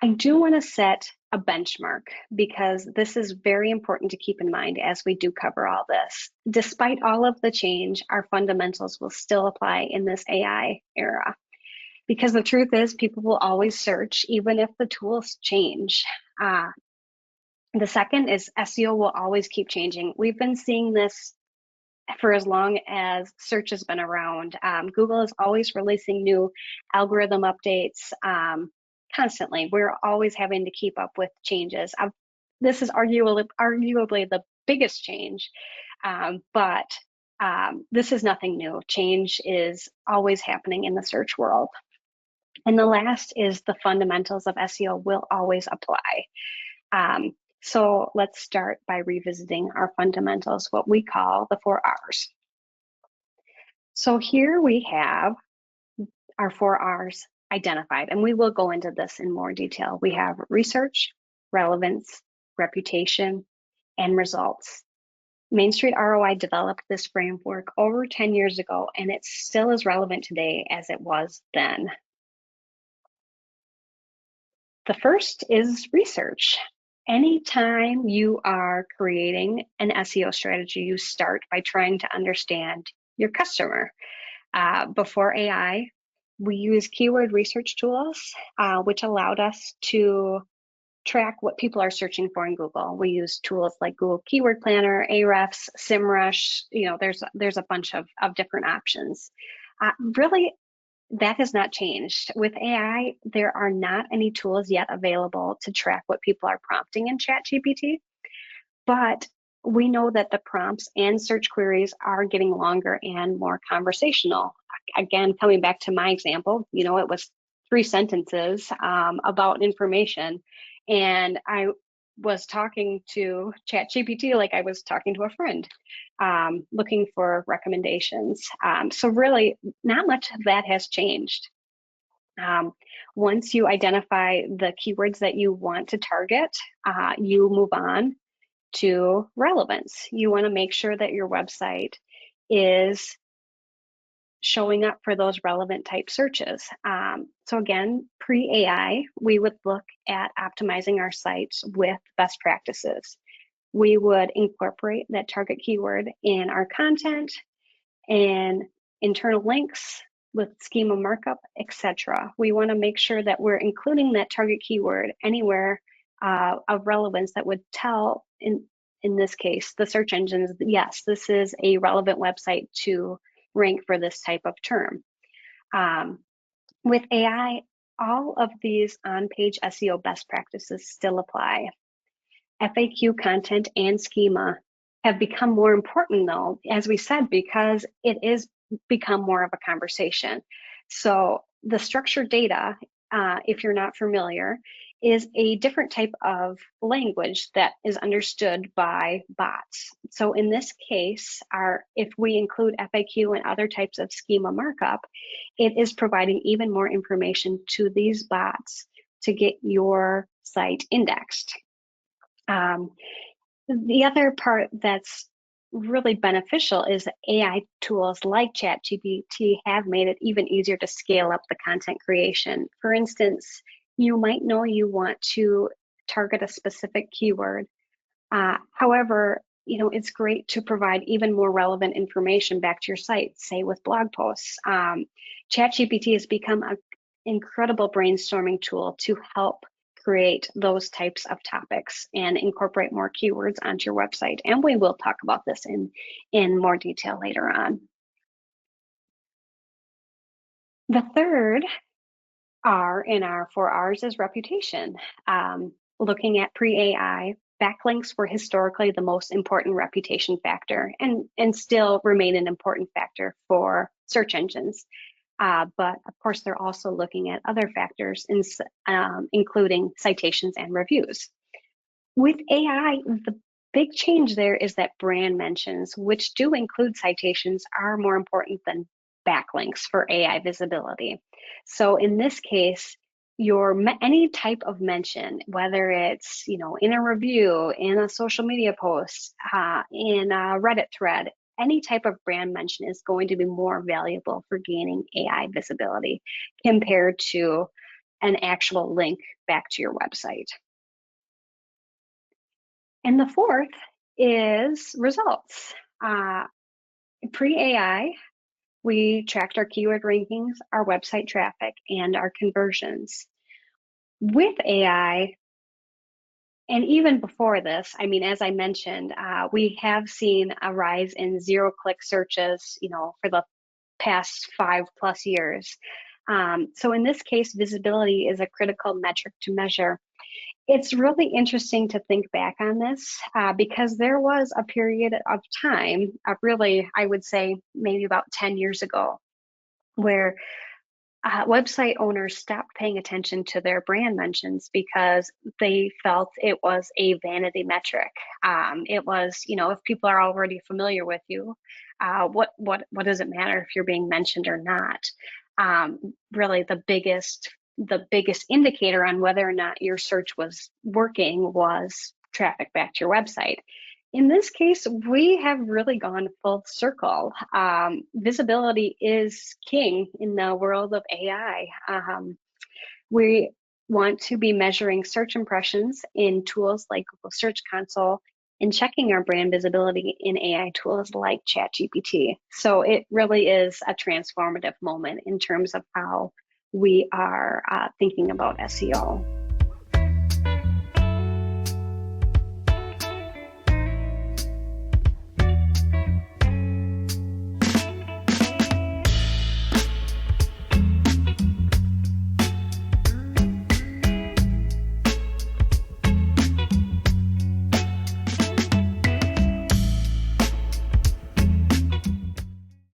I do want to set a benchmark because this is very important to keep in mind as we do cover all this. Despite all of the change, our fundamentals will still apply in this AI era. Because the truth is, people will always search, even if the tools change. The second is SEO will always keep changing. We've been seeing this for as long as search has been around. Google is always releasing new algorithm updates constantly. We're always having to keep up with changes. This is arguably the biggest change, but this is nothing new. Change is always happening in the search world. And the last is the fundamentals of SEO will always apply. So let's start by revisiting our fundamentals, what we call the 4 R's. So here we have our 4 R's identified, and we will go into this in more detail. We have research, relevance, reputation, and results. Main Street ROI developed this framework over 10 years ago, and it's still as relevant today as it was then. The first is research. Anytime you are creating an SEO strategy, you start by trying to understand your customer. Before AI, we use keyword research tools, which allowed us to track what people are searching for in Google. We use tools like Google Keyword Planner, Ahrefs, SEMrush. There's a bunch of different options. Really, that has not changed. With AI, there are not any tools yet available to track what people are prompting in ChatGPT, but we know that the prompts and search queries are getting longer and more conversational. Again, coming back to my example, it was 3 sentences about information, and I was talking to ChatGPT like I was talking to a friend, looking for recommendations. So really, not much of that has changed. Once you identify the keywords that you want to target, you move on to relevance. You want to make sure that your website is showing up for those relevant type searches. So again, pre-AI, we would look at optimizing our sites with best practices. We would incorporate that target keyword in our content and internal links with schema markup, etc. We want to make sure that we're including that target keyword anywhere of relevance that would tell, in this case, the search engines, yes, this is a relevant website to rank for this type of term. With AI, all of these on-page SEO best practices still apply. FAQ content and schema have become more important, though, as we said, because it is become more of a conversation. So the structured data, if you're not familiar, is a different type of language that is understood by bots. So in this case, if we include FAQ and other types of schema markup, it is providing even more information to these bots to get your site indexed. The other part that's really beneficial is that AI tools like ChatGPT have made it even easier to scale up the content creation. For instance, you might know you want to target a specific keyword. However, it's great to provide even more relevant information back to your site, say with blog posts. ChatGPT has become an incredible brainstorming tool to help create those types of topics and incorporate more keywords onto your website. And we will talk about this in more detail later on. The third R in our 4 R's is reputation. Looking at pre-AI, backlinks were historically the most important reputation factor and still remain an important factor for search engines. But of course, they're also looking at other factors, including citations and reviews. With AI, the big change there is that brand mentions, which do include citations, are more important than backlinks for AI visibility. So in this case, any type of mention, whether it's in a review, in a social media post, in a Reddit thread, any type of brand mention is going to be more valuable for gaining AI visibility compared to an actual link back to your website. And the fourth is results. Pre-AI, we tracked our keyword rankings, our website traffic, and our conversions. With AI, and even before this, I mean, as I mentioned, we have seen a rise in zero-click searches, for the past 5+ years. So in this case, visibility is a critical metric to measure. It's really interesting to think back on this because there was a period of time, really, I would say maybe about 10 years ago, where website owners stopped paying attention to their brand mentions because they felt it was a vanity metric. It was, if people are already familiar with you, what does it matter if you're being mentioned or not? Really, the biggest indicator on whether or not your search was working was traffic back to your website. In this case, we have really gone full circle. Visibility is king in the world of AI. We want to be measuring search impressions in tools like Google Search Console and checking our brand visibility in AI tools like ChatGPT. So it really is a transformative moment in terms of how we are thinking about SEO.